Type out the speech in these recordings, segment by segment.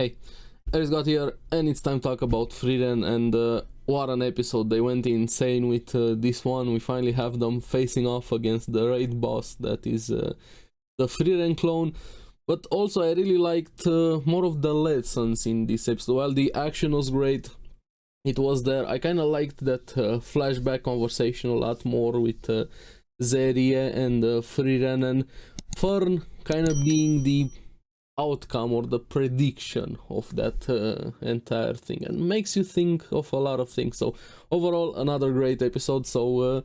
Hey, ARESxGOD here, and it's time to talk about Frieren, and what an episode. They went insane with this one. We finally have them facing off against the raid boss, that is the Frieren clone. But also I really liked more of the lessons in this episode. While the action was great, it was there. I kind of liked that flashback conversation a lot more with Zerie and Frieren, and Fern kind of being the outcome or the prediction of that entire thing, and makes you think of a lot of things. So overall, another great episode. So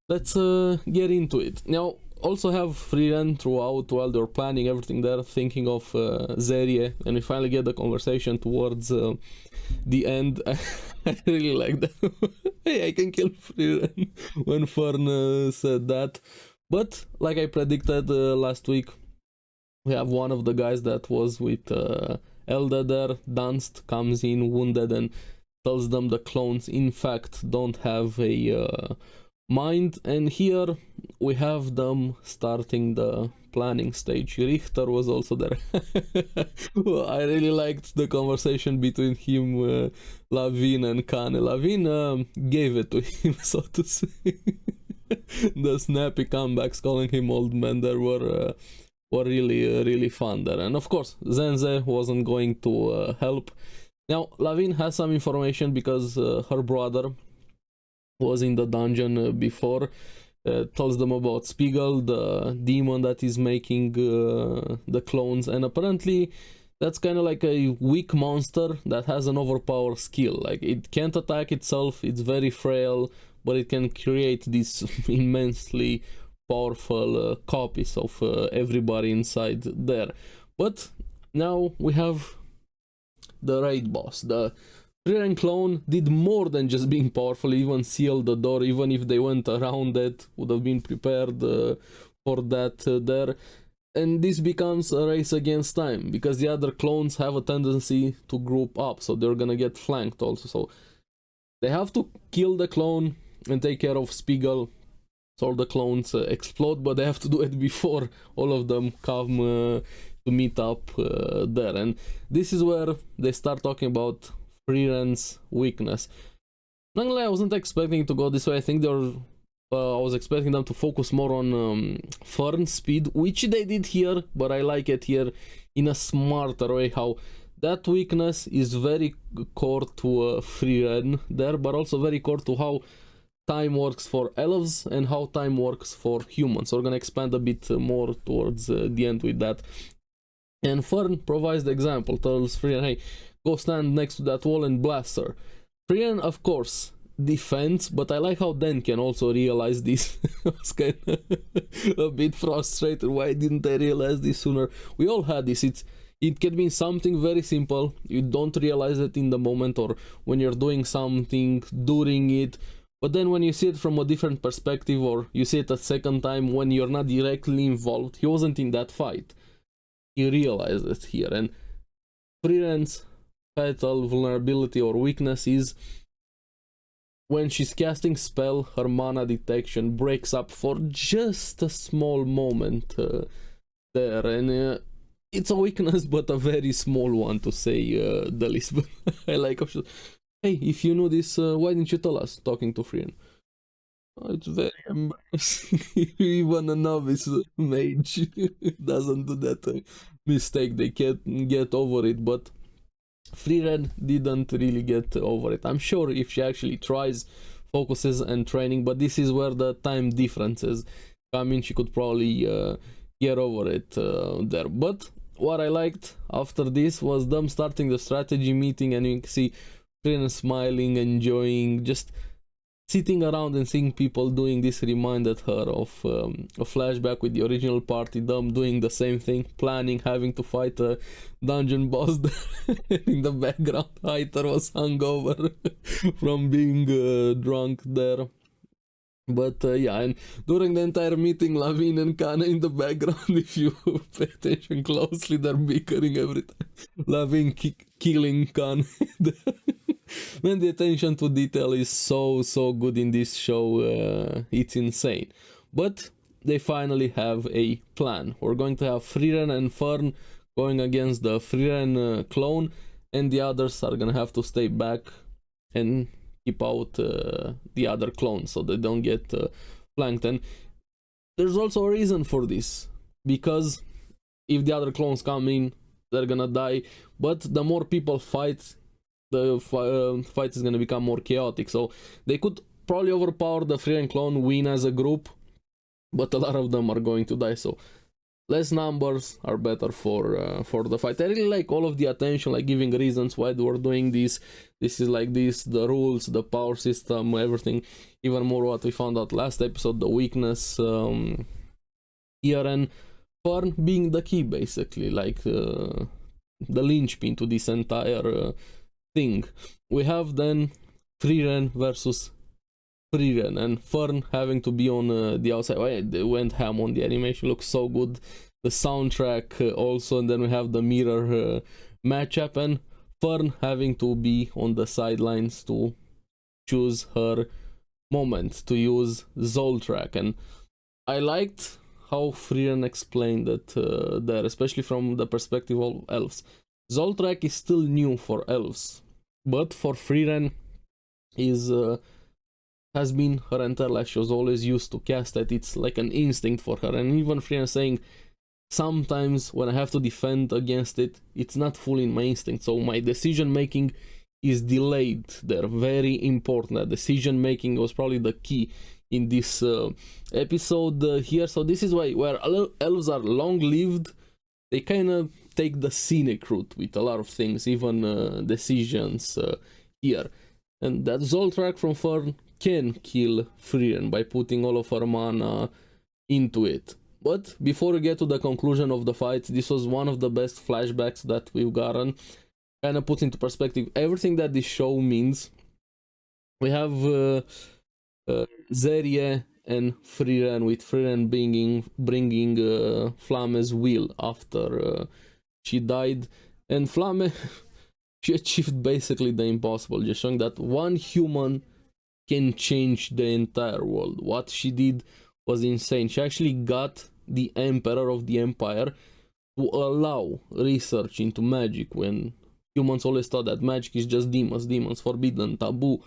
let's get into it. Now, also have Frieren throughout while they're planning everything there, thinking of Zerie, and we finally get the conversation towards the end. I really like that. Hey, I can kill Frieren when Fern said that. But like I predicted last week, we have one of the guys that was with Elda there. Dunst comes in wounded and tells them the clones in fact don't have a mind, and here we have them starting the planning stage. Richter was also there. I really liked the conversation between him, Lavin and Kane. Lavin gave it to him, so to say. The snappy comebacks calling him old man there were really fun there. And of course Zenze wasn't going to help. Now Lavin has some information because her brother was in the dungeon before. Tells them about Spiegel, the demon that is making the clones, and apparently that's kind of like a weak monster that has an overpowered skill. Like, it can't attack itself, it's very frail, but it can create these immensely powerful copies of everybody inside there. But now we have the raid boss. The Frieren clone did more than just being powerful, even sealed the door. Even if they went around it, would have been prepared for that there. And this becomes a race against time, because the other clones have a tendency to group up, so they're gonna get flanked also. So they have to kill the clone and take care of Spiegel, so the clones explode, but they have to do it before all of them come to meet up there. And this is where they start talking about Frieren's weakness. Not gonna lie, I wasn't expecting it to go this way. I think they were I was expecting them to focus more on Fern's speed, which they did here, but I like it here in a smarter way, how that weakness is very core to Frieren there, but also very core to how time works for elves and how time works for humans. So we're gonna expand a bit more towards the end with that. And Fern provides the example, tells Frieren, hey, go stand next to that wall and blast her. Frieren, of course, defends, but I like how Dan can also realize this. I was kind of a bit frustrated. Why didn't I realize this sooner? We all had this. It can be something very simple. You don't realize it in the moment, or when you're doing something during it. But then when you see it from a different perspective, or you see it a second time when you're not directly involved, he wasn't in that fight. He realized it here. And Frieren's fatal vulnerability or weakness is when she's casting spell, her mana detection breaks up for just a small moment there. And it's a weakness, but a very small one, to say the least. But I like how she, hey, if you knew this, why didn't you tell us? Talking to Frieren. Oh, it's very embarrassing. Even a novice mage doesn't do that mistake. They can't get over it, but Frieren didn't really get over it. I'm sure if she actually tries, focuses and training, but this is where the time differences come in, she could probably get over it there. But what I liked after this was them starting the strategy meeting, and you can see Frieren smiling, enjoying, just sitting around and seeing people doing this reminded her of a flashback with the original party, them doing the same thing, planning, having to fight a dungeon boss. In the background, Hyter was hungover from being drunk there. But yeah, and during the entire meeting, Lavin and Kane in the background, if you pay attention closely, they're bickering every time. Lavin killing Kane. Man, the attention to detail is so good in this show, it's insane. But they finally have a plan. We're going to have Frieren and Fern going against the Frieren clone, and the others are gonna have to stay back and keep out the other clones so they don't get flanked. And there's also a reason for this, because if the other clones come in, they're gonna die, but the more people fight, the fight is gonna become more chaotic. So they could probably overpower the Frieren clone, win as a group, but a lot of them are going to die, so less numbers are better for the fight. I really like all of the attention, like giving reasons why we're doing this. This is like this, the rules, the power system, everything. Even more what we found out last episode, the weakness here, and Fern being the key, basically, like the linchpin to this entire thing. We have then Frieren versus Frieren, and Fern having to be on the outside. Oh, yeah, they went ham on the animation, looks so good. The soundtrack also, and then we have the mirror matchup, and Fern having to be on the sidelines to choose her moment to use Zoltrak. And I liked how Frieren explained it there, especially from the perspective of elves. Zoltrak is still new for elves, but for Frieren is has been her entire life. She was always used to cast it. It's like an instinct for her. And even Frieren saying, sometimes when I have to defend against it, it's not fully in my instinct, so my decision making is delayed. They're very important. That decision making was probably the key in this episode here. So this is why, where elves are long lived, they kind of take the scenic route with a lot of things, even decisions here. And that Zoltrak from Fern can kill Frieren by putting all of her mana into it. But before we get to the conclusion of the fight, this was one of the best flashbacks that we've gotten. Kind of puts into perspective everything that this show means. We have Zerie and Frieren, with Frieren bringing Flamme's will after she died. And Flamme, she achieved basically the impossible, just showing that one human can change the entire world. What she did was insane. She actually got the Emperor of the Empire to allow research into magic, when humans always thought that magic is just demons, forbidden, taboo.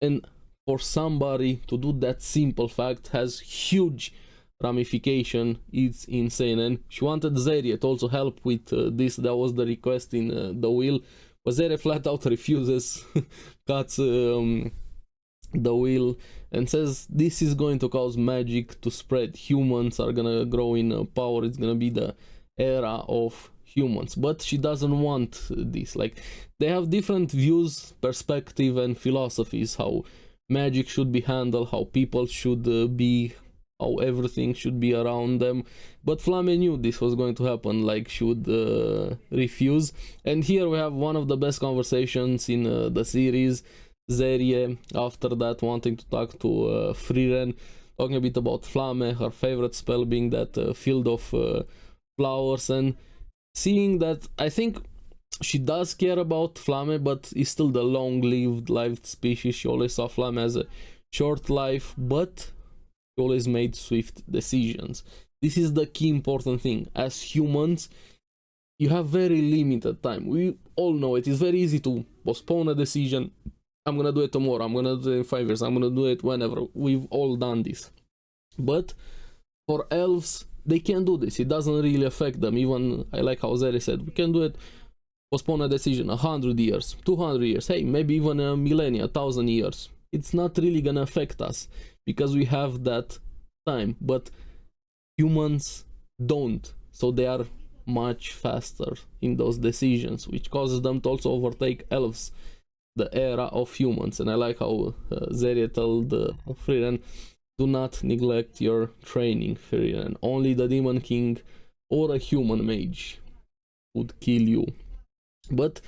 And for somebody to do that simple fact has huge ramification. It's insane. And she wanted Zerie to also help with this. That was the request in the will, but Zerie flat out refuses, cuts the will, and says this is going to cause magic to spread. Humans are gonna grow in power. It's gonna be the era of humans. But she doesn't want this. Like, they have different views, perspective, and philosophies, how magic should be handled, how people should be, how everything should be around them. But Flamme knew this was going to happen, like she would refuse. And here we have one of the best conversations in the series. Zerie, after that, wanting to talk to Frieren, talking a bit about Flamme, her favorite spell being that field of flowers, and seeing that I think she does care about Flamme, but is still the long-lived species. She always saw Flamme as a short life, but she always made swift decisions. This is the key important thing. As humans, you have very limited time. We all know it is very easy to postpone a decision. I'm gonna do it tomorrow, I'm gonna do it in 5 years, I'm gonna do it whenever. We've all done this. But for elves, they can't do this. It doesn't really affect them. Even, I like how Zerie said, we can do it, postpone a decision 100 years, 200 years, hey, maybe even a millennia, 1,000 years. It's not really gonna affect us because we have that time. But humans don't, so they are much faster in those decisions, which causes them to also overtake elves, the era of humans. And I like how Zerie told Frieren, do not neglect your training, Frieren. Only the Demon King or a human mage would kill you. But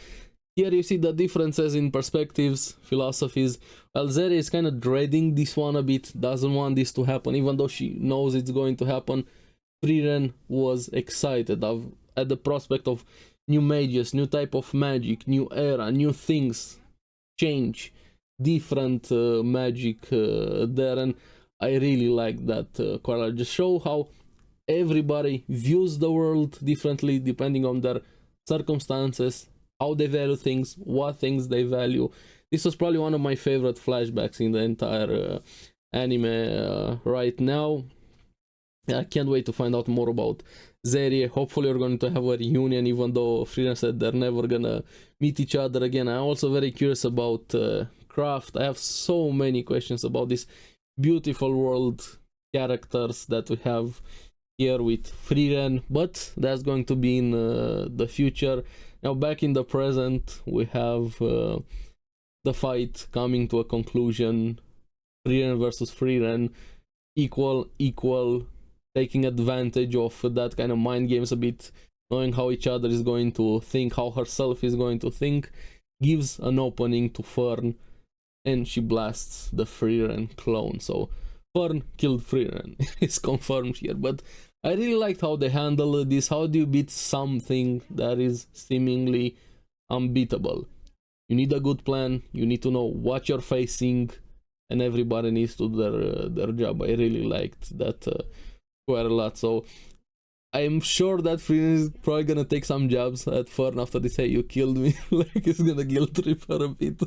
here you see the differences in perspectives, philosophies. Well, Zerie is kind of dreading this one a bit, doesn't want this to happen, even though she knows it's going to happen. Frieren was excited at the prospect of new mages, new type of magic, new era, new things, change, different magic there. And I really like that correlation. Just show how everybody views the world differently depending on their circumstances, how they value things, what things they value. This was probably one of my favorite flashbacks in the entire anime right now. I can't wait to find out more about Zerie. Hopefully we're going to have a reunion, even though Frieren said they're never gonna meet each other again. I'm also very curious about Craft. I have so many questions about this beautiful world, characters that we have here with Frieren, but that's going to be in the future. Now back in the present, we have the fight coming to a conclusion. Frieren versus Frieren, equal, taking advantage of that kind of mind games a bit, knowing how each other is going to think, how herself is going to think, gives an opening to Fern, and she blasts the Frieren clone. So Fern killed Frieren. It's confirmed here, but I really liked how they handled this. How do you beat something that is seemingly unbeatable? You need a good plan, you need to know what you're facing, and everybody needs to do their job. I really liked that quite a lot. So I'm sure that Frieren is probably gonna take some jabs at Fern after they say you killed me. Like he's gonna guilt trip her a bit.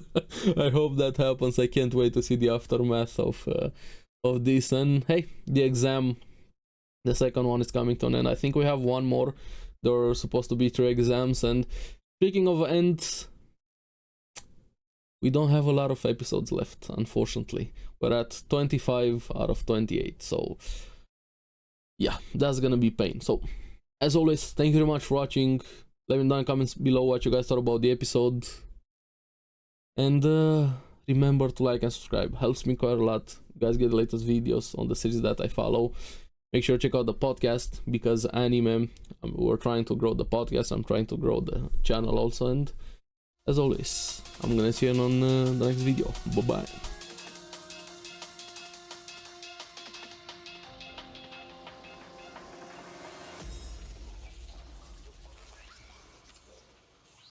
I hope that happens. I can't wait to see the aftermath of this. And hey, the exam, the second one is coming to an end. I think we have one more. There are supposed to be 3 exams. And speaking of ends, we don't have a lot of episodes left, unfortunately. We're at 25 out of 28, so yeah, that's gonna be pain. So as always, thank you very much for watching. Let me know in the comments below what you guys thought about the episode, and remember to like and subscribe. Helps me quite a lot. You guys get the latest videos on the series that I follow. Make sure to check out the podcast, because anime, we're trying to grow the podcast, I'm trying to grow the channel also. And as always, I'm gonna see you on the next video. Bye bye.